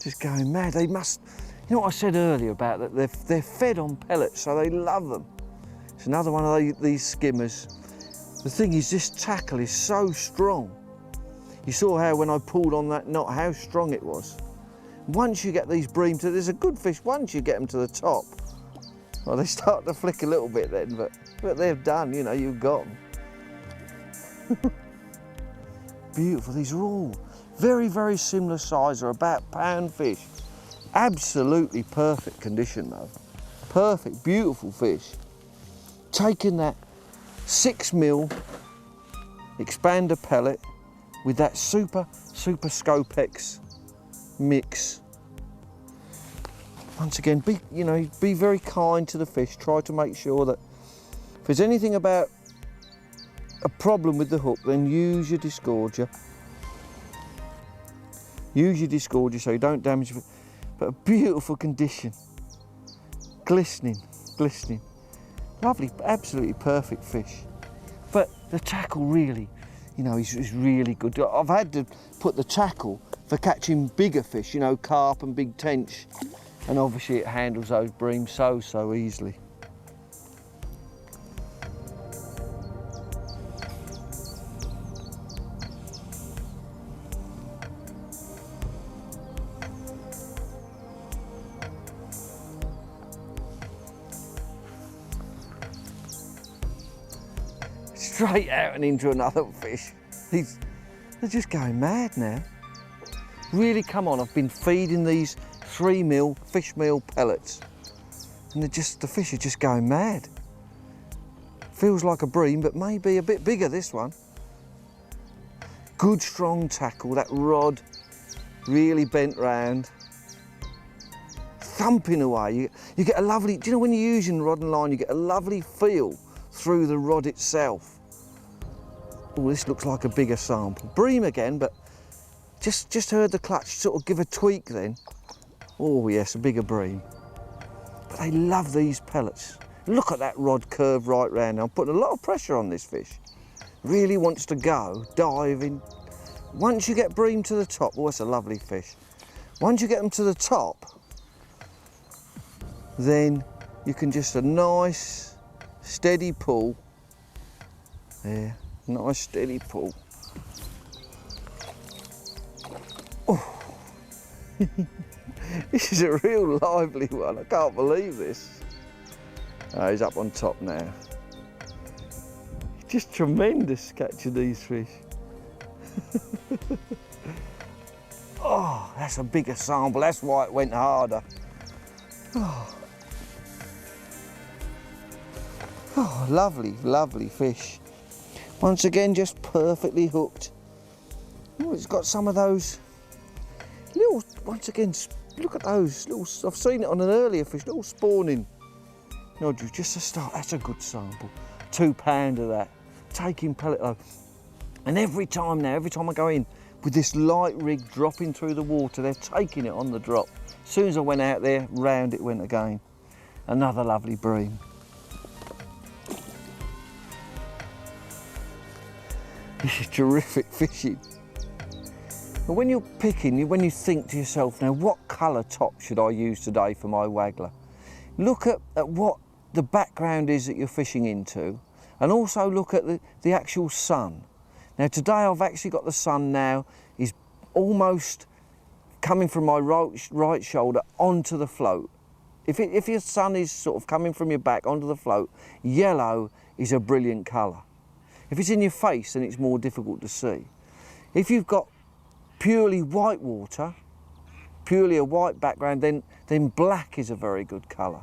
Just going mad. They must, you know what I said earlier about that they're fed on pellets, so they love them. It's another one of these skimmers. The thing is, this tackle is so strong. You saw how when I pulled on that knot, how strong it was. Once you get these bream to, there's a good fish once you get them to the top. Well, they start to flick a little bit then, but they've done, you know, you've got them. Beautiful, these are all very, very similar size, or about pound fish. Absolutely perfect condition though. Perfect, beautiful fish. Taking that 6mm expander pellet with that super Scopex mix. Once again, be very kind to the fish. Try to make sure that if there's anything about a problem with the hook, then use your disgorger. Use your disgorger so you don't damage it. But a beautiful condition. Glistening, glistening. Lovely, absolutely perfect fish. But the tackle really, you know, is really good. I've had to put the tackle for catching bigger fish, you know, carp and big tench. And obviously it handles those breams so easily. Straight out and into another fish. They're just going mad now. Really, come on, I've been feeding these 3mm fish meal pellets and the fish are just going mad. Feels like a bream, but maybe a bit bigger, this one. Good strong tackle, that rod really bent round. Thumping away, you get a lovely, do you know when you're using rod and line, you get a lovely feel through the rod itself. Oh, this looks like a bigger sample. Bream again, but just heard the clutch sort of give a tweak then. Oh yes, a bigger bream. But they love these pellets. Look at that rod curve right round. I'm putting a lot of pressure on this fish. Really wants to go, diving. Once you get bream to the top, oh, it's a lovely fish. Once you get them to the top, then you can just a nice, steady pull. There, nice steady pull. Oh. This is a real lively one, I can't believe this. Oh, he's up on top now. Just tremendous catching these fish. Oh, that's a bigger sample, that's why it went harder. Oh, oh, lovely, lovely fish. Once again, just perfectly hooked. Oh, it's got some of those little, once again, look at those little, I've seen it on an earlier fish, little spawning nodules, just to start. That's a good sample. 2 pound of that, taking pellet load. And every time now, every time I go in with this light rig dropping through the water, they're taking it on the drop. As soon as I went out there, round it went again. Another lovely bream. This is terrific fishing. But when you're picking, when you think to yourself, now what colour top should I use today for my waggler? Look at what the background is that you're fishing into, and also look at the actual sun. Now today I've actually got the sun now, is almost coming from my right shoulder onto the float. If your sun is sort of coming from your back onto the float, yellow is a brilliant colour. If it's in your face, then it's more difficult to see. If you've got purely white water, purely a white background, then black is a very good colour.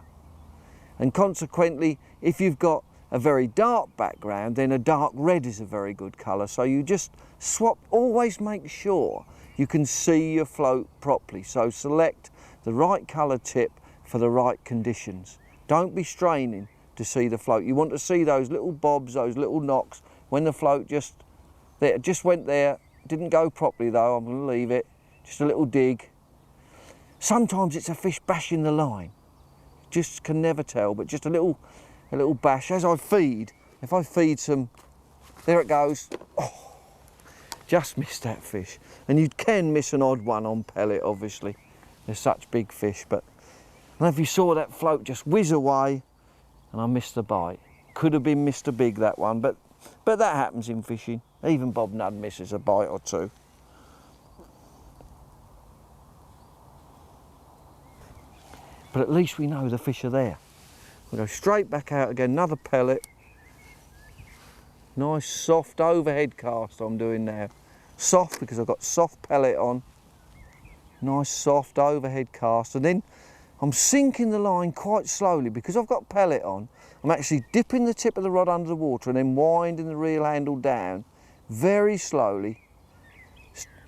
And consequently, if you've got a very dark background, then a dark red is a very good colour. So you just swap, always make sure you can see your float properly. So select the right colour tip for the right conditions. Don't be straining to see the float. You want to see those little bobs, those little knocks, when the float just went there. Didn't go properly though, I'm going to leave it. Just a little dig. Sometimes it's a fish bashing the line. Just can never tell, but just a little bash. As I feed, if I feed some, there it goes. Oh, just missed that fish. And you can miss an odd one on pellet, obviously. They're such big fish, but I don't know if you saw that float just whiz away and I missed the bite. Could have been Mr. Big, that one, but that happens in fishing. Even Bob Nudd misses a bite or two. but at least we know the fish are there. We'll go straight back out again, another pellet. Nice soft overhead cast I'm doing now. Soft because I've got soft pellet on. Nice soft overhead cast, and then I'm sinking the line quite slowly because I've got pellet on. I'm actually dipping the tip of the rod under the water and then winding the reel handle down very slowly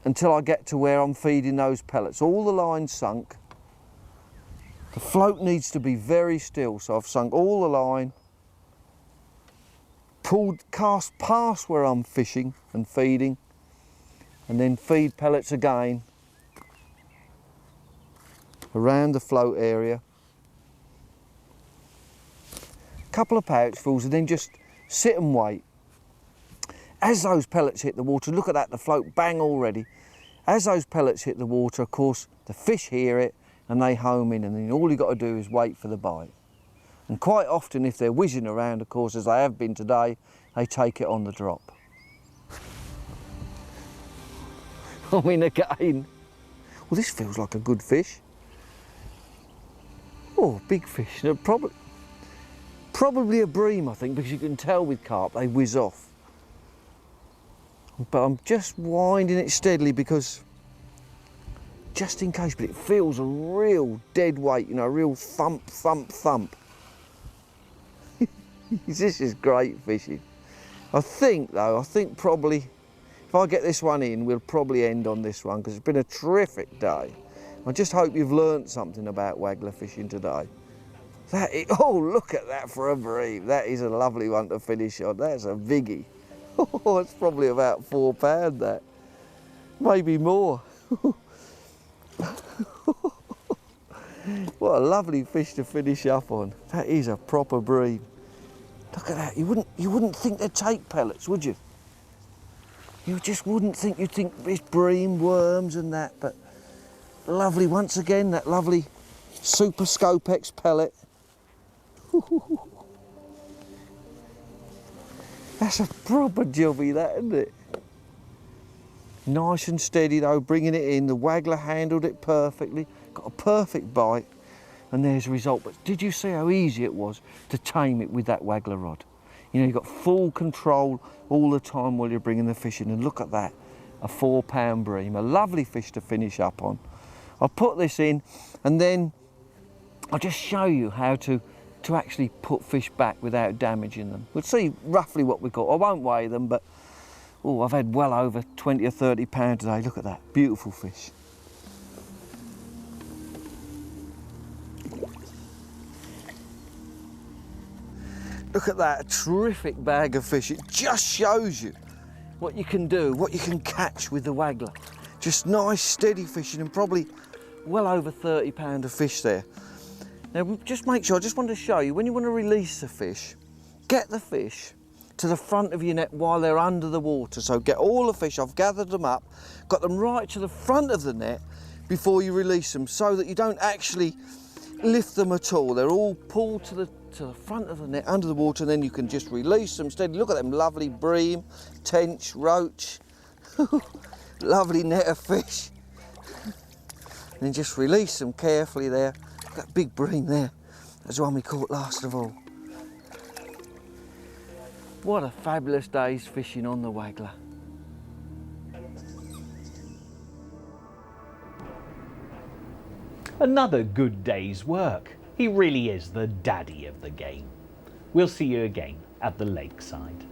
until I get to where I'm feeding those pellets. All the line's sunk. The float needs to be very still, so I've sunk all the line, cast past where I'm fishing and feeding, and then feed pellets again around the float area. A couple of pouchfuls and then just sit and wait. As those pellets hit the water, look at that, the float bang already. As those pellets hit the water, of course, the fish hear it and they home in, and then all you've got to do is wait for the bite. And quite often, if they're whizzing around, of course, as they have been today, they take it on the drop. I'm in again. Well, this feels like a good fish. Oh, big fish. No, probably a bream, I think, because you can tell with carp, they whiz off. But I'm just winding it steadily because, just in case, but it feels a real dead weight, you know, a real thump, thump, thump. This is great fishing. I think probably, if I get this one in, we'll probably end on this one because it's been a terrific day. I just hope you've learnt something about waggler fishing today. Oh, look at that for a bream. That is a lovely one to finish on. That's a biggie. Oh, it's probably about £4, that. Maybe more. What a lovely fish to finish up on. That is a proper bream. Look at that. You wouldn't think they'd take pellets, would you? You just wouldn't think. You'd think it's bream, worms and that, but lovely once again, that lovely Super Scopex pellet. That's a proper jobby, that, isn't it? Nice and steady though, bringing it in. The waggler handled it perfectly, got a perfect bite, and there's the result. But did you see how easy it was to tame it with that waggler rod? You know, you've got full control all the time while you're bringing the fish in, and look at that, a £4 bream, a lovely fish to finish up on. I'll put this in, and then I'll just show you how to actually put fish back without damaging them. We'll see roughly what we've got. I won't weigh them, but oh, I've had well over 20 or 30 pounds today. Look at that, beautiful fish. Look at that, a terrific bag of fish. It just shows you what you can do, what you can catch with the waggler. Just nice, steady fishing, and probably well over 30 pounds of fish there. Now, just make sure, I just want to show you, when you want to release the fish, get the fish to the front of your net while they're under the water. So get all the fish, I've gathered them up, got them right to the front of the net before you release them, so that you don't actually lift them at all. They're all pulled to the front of the net under the water, and then you can just release them steady. Look at them lovely bream, tench, roach, lovely net of fish. And then just release them carefully there. That big bream there, that's the one we caught last of all. What a fabulous day's fishing on the waggler. Another good day's work. He really is the daddy of the game. We'll see you again at the lakeside.